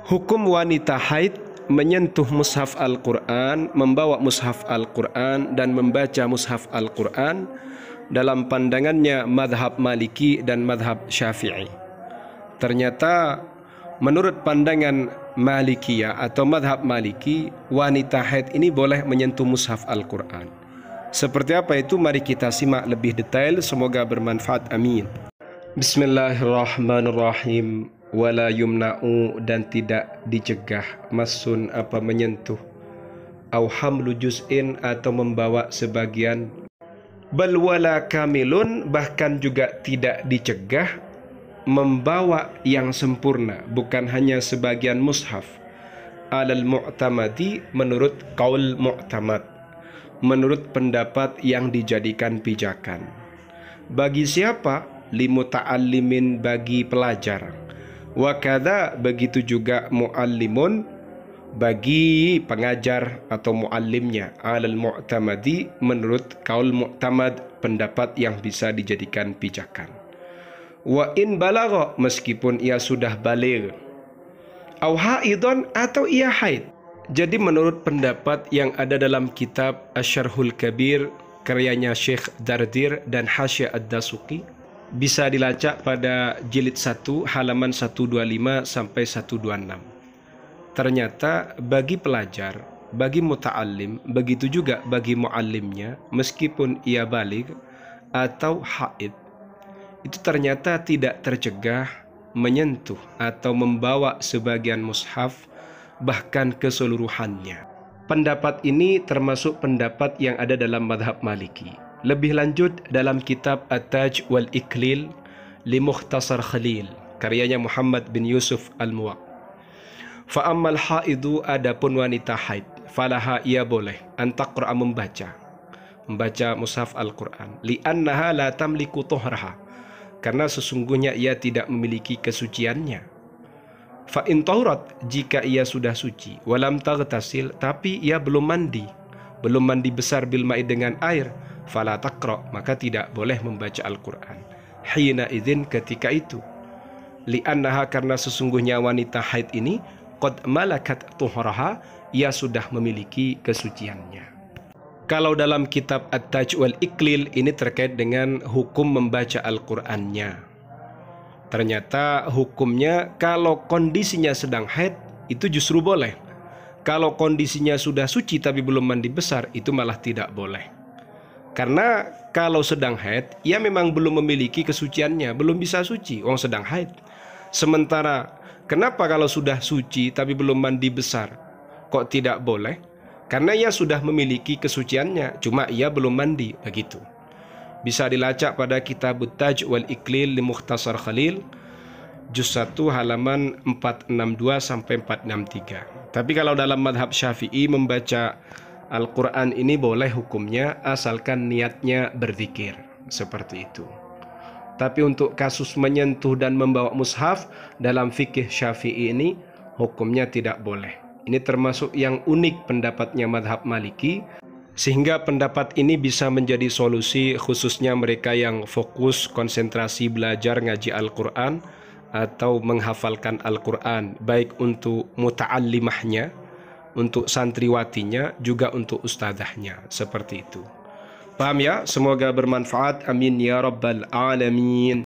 Hukum wanita haid menyentuh mushaf Al-Quran, membawa mushaf Al-Quran dan membaca mushaf Al-Quran dalam pandangannya madhab Maliki dan madhab Syafi'i. Ternyata menurut pandangan Malikiyah atau madhab Maliki, wanita haid ini boleh menyentuh mushaf Al-Quran. Seperti apa itu? Mari kita simak lebih detail, semoga bermanfaat, amin. Bismillahirrahmanirrahim. Wala yumna'u, dan tidak dicegah, masun apa menyentuh, au hamlu juz'in atau membawa sebagian, bal wala kamilun, bahkan juga tidak dicegah membawa yang sempurna, bukan hanya sebagian mushaf, alal mu'tamadi, menurut qaul mu'tamad, menurut pendapat yang dijadikan pijakan. Bagi siapa? Limuta'allimin, bagi pelajar. Wakada, begitu juga muallimun, bagi pengajar atau muallimnya, alal mu'tamadi, menurut kaul mu'tamad, pendapat yang bisa dijadikan pijakan. Wa in balagha, meskipun ia sudah baligh, au haidon, atau ia haid. Jadi menurut pendapat yang ada dalam kitab Asyarhul Kabir karyanya Syekh Dardir dan Hasya Ad-Dasuqi, bisa dilacak pada jilid 1 halaman 125 sampai 126. Ternyata bagi pelajar, bagi muta'allim, begitu juga bagi muallimnya, meskipun ia baligh atau haid, itu ternyata tidak tercegah menyentuh atau membawa sebagian mushaf, bahkan keseluruhannya. Pendapat ini termasuk pendapat yang ada dalam madhab Maliki. Lebih lanjut dalam kitab At-Taj wal Iklil li Mukhtasar Khalil karyanya Muhammad bin Yusuf Al-Muwaq. Fa ammal haidu, adapun wanita haid, falaha, ia boleh antaqra'a, membaca mushaf Al-Quran, li'annaha la tamliku tuhraha, karena sesungguhnya ia tidak memiliki kesuciannya. Fa in tahurat, jika ia sudah suci, walam taghtasil, tapi ia belum mandi besar bil ma'i, dengan air, fala taqra, maka tidak boleh membaca Al-Quran. Hina idzin, ketika itu, li'annaha, karena sesungguhnya wanita haid ini qad malakat tuhraha, ia sudah memiliki kesuciannya. Kalau dalam kitab At-Taj wal Iklil, ini terkait dengan hukum membaca Al-Qurannya. Ternyata hukumnya kalau kondisinya sedang haid itu justru boleh. Kalau kondisinya sudah suci tapi belum mandi besar, itu malah tidak boleh. Karena kalau sedang haid, ia memang belum memiliki kesuciannya, belum bisa suci, orang sedang haid. Sementara kenapa kalau sudah suci tapi belum mandi besar kok tidak boleh? Karena ia sudah memiliki kesuciannya, cuma ia belum mandi, begitu. Bisa dilacak pada kitab At-Taj wal Iklil li Mukhtasar Khalil juz 1 halaman 462 sampai 463. Tapi kalau dalam madhab Syafi'i, membaca Al-Quran ini boleh hukumnya asalkan niatnya berzikir, seperti itu. Tapi untuk kasus menyentuh dan membawa mushaf dalam fikih Syafi'i ini hukumnya tidak boleh. Ini termasuk yang unik pendapatnya madhab Maliki, sehingga pendapat ini bisa menjadi solusi khususnya mereka yang fokus konsentrasi belajar ngaji Al-Quran atau menghafalkan Al-Quran, baik untuk muta'allimahnya, untuk santriwatinya, juga untuk ustadzahnya, seperti itu. Paham ya? Semoga bermanfaat, amin ya rabbal alamin.